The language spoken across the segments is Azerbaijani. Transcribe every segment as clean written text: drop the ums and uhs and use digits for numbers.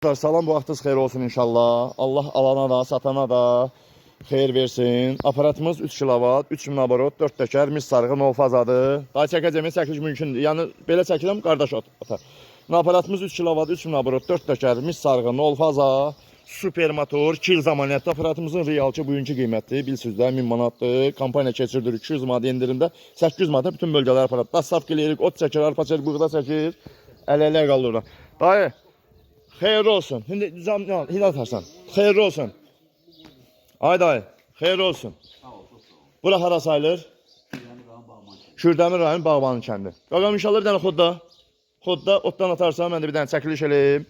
Salam, bu vaxtınız xeyir olsun inşallah. Allah alana da, satana da xeyir versin. Aparatımız 3 kW, 3000 abarot, 4 təkər, mis sarğı, nol fazadır. Daha çəkəcəmək çəkiliş mümkündür. Yəni, belə çəkirəm, qardaş atar. Aparatımız 3 kW, 3000 abarot, 4 təkər, mis sarğı, nol faza, super motor, 2 il zamanətdə. Aparatımızın realçı bugünkü qiyməti, bilsiniz də, 1000 manatdır. Kampaniya keçirdir, 200 manat endirimdə, 800 manata bütün bölgələr aparat. Dasavk eləyirik, ot çəkir, arpa çəkir, buğda çəkir, ələ-ələ qalır. Dayı, xeyirli olsun. Hindi atarsan. Xeyirli olsun. Ay dayı, xeyirli olsun. Bura hara sayılır? Kürdəmir rayonu Bağbanın kəndi. Qaqam inşallah bir dənə xodda otdan atarsan, mən də bir dənə çəkiliş eləyim.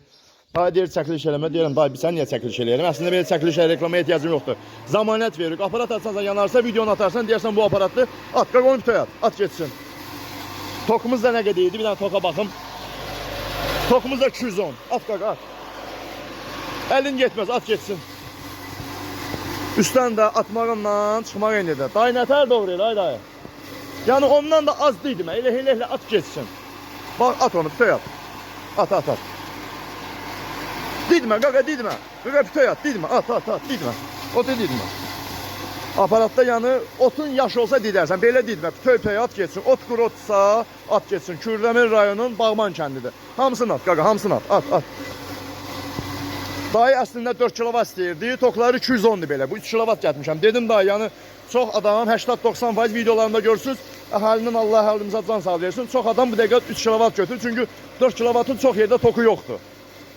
Dayı deyir çəkiliş eləmə, deyirəm dayı sən niyə çəkiliş eləyirəm? Əslində belə çəkiliş reklamaya ehtiyacım yoxdur. Zamanət veririk. Aparat atsan yanarsa, videonu atarsan, deyərsən bu aparatdır. At, qaq onu bütəyət, at geçsin. Tokumuz da nə qədər idi? Bir dənə toka baxım. Tokumuz da 210. At qaq, at. Əlin getməz, at geçsin. Üstdən də atmağınla çıxmaq endidə. Dayı nətər doğru elə, ay dayı. Yəni ondan da az deydimə, elə at geçsin. Bax, at onu, bütöy at. At, at, at. Didmə, qaqa, didmə. Qaqa, bütöy at, didmə, at, didmə. Otu didmə. Aparatda yəni, otun yaş olsa didərsən, belə didmə, bütöy at geçsin. Ot qurutsa, at geçsin. Kürdəmir rayonun Bağban kəndidir. Hamısını at, qaqa, hamısını at, at. Dayı əslində 4 kW istəyirdi, tokları 210'du belə, bu 3 kW getmişəm. Dedim dayı, yəni çox adam 80-90% videolarında görürsünüz, əhalinin Allah əhalimizə can sağ versin. Çox adam bu dəqiqə 3 kW götürür, çünki 4 kW-ın çox yerdə toku yoxdur.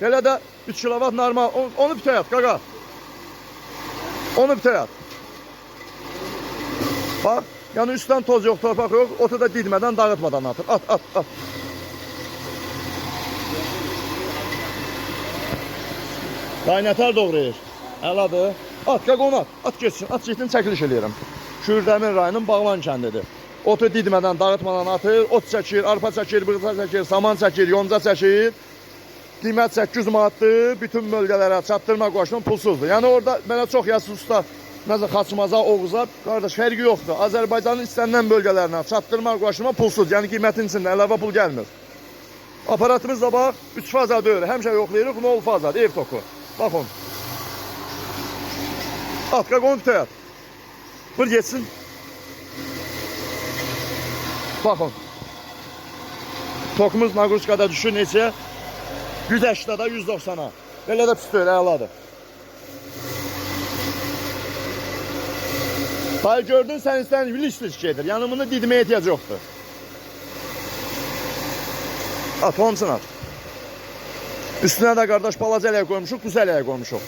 Belə də 3 kW normal, onu bütəy at, qaqa. Onu bütəy at. Bax, yəni üstdən toz yox, torpaq yox, otu da didmədən, dağıtmadan atır. At, at, at. Dayı nətər doğrayır? Əladır. At, qaq onu at. At geçsin, at geçsin, çəkiliş eləyirəm. Kürdəmir rayonun Bağban kəndidir. Otu didmədən, dağıtmadan atır, ot çəkir, arpa çəkir, buğda çəkir, saman çəkir, yonca çəkir. Qiymət 800 manatdır, bütün bölgələrə çatdırma qoşulun pulsuzdur. Yəni orada mənə çox yazsız usta, məsələn, Xaçmaza, Oğuza, qardaş, fərqi yoxdur. Azərbaycanın istənilən bölgələrinə çatdırma qoşulma pulsuz, yəni qiymətin içində əlavə pul gəlmir. Aparatımız da bax, 3 faza deyil, həmişə yoxlayırıq, nol fazadır, ev toku. Baxın. At, qaq onu bütəy at. Bır geçsin. Baxın. Tokumuz naqruşkada düşür neçə? 180'da 190'a. Belə də pis deyil, əladır. Dayı gördün, sən istəyən liş gedir. Yəni bunu didməyə ehtiyac yoxdur. At, hamısını at. Üstünə də qardaş balaca ələyə qoymuşuq, qus ələyə qoymuşuq.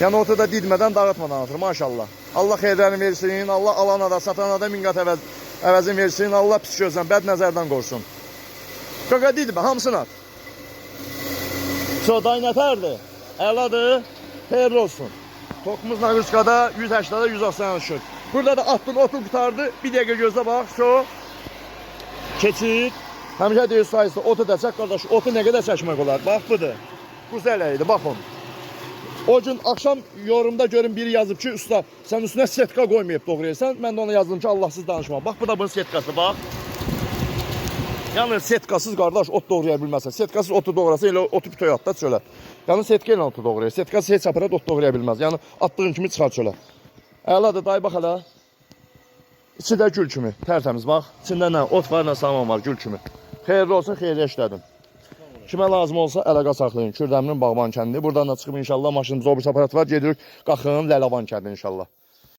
Yəni otu da didmədən, dağıtmadan atır, maşallah. Allah xeyirlərini versin, Allah alana da, satana da min qat əvəzini versin, Allah pis gözdən, bəd nəzərdən qorusun. Qaqa didmə, hamısını at. Dayı nətərdir? Əladır, xeyirli olsun. Tokumuz naqruşkada 180'da 190'a düşür. Burada da attın, otu qutardı, bir dəqiqə gözlə bax, keçir. Həmişə deyir sayısı, otu da çək, qardaş, otu nə qədər çəkmək olar? Bax, budur. Quz ələydi, baxın. O gün axşam yorumda görün biri yazıb ki, usta, sən üstünə setka qoymayıb doğrayırsan. Mən də ona yazdım ki, Allahsız danışma. Bax, bu da bunun setkası, bax. Yəni, setkasız, qardaş, ot doğraya bilməzsən. Setkasız otu doğrasa, elə otu bütöy atda çölə. Yəni, setka ilə otu doğrayır. Setkasız heç aparat ot doğraya bilməz. Yəni, atdığın kimi çıxar çölə. Əladır, dayı, bax hələ. İçi də gül kimi, tərtəmiz, bax. İçində nə, ot var, nə saman var, gül kimi. Xeyirli olsun, xeyirli işlədim. Kimə lazım olsa əlaqə saxlayın. Kürdəmirin Bağban kəndi. Buradan da çıxıb inşallah maşınımıza obris aparat var. Gedirik, qaxın Ləlavan kəndi inşallah.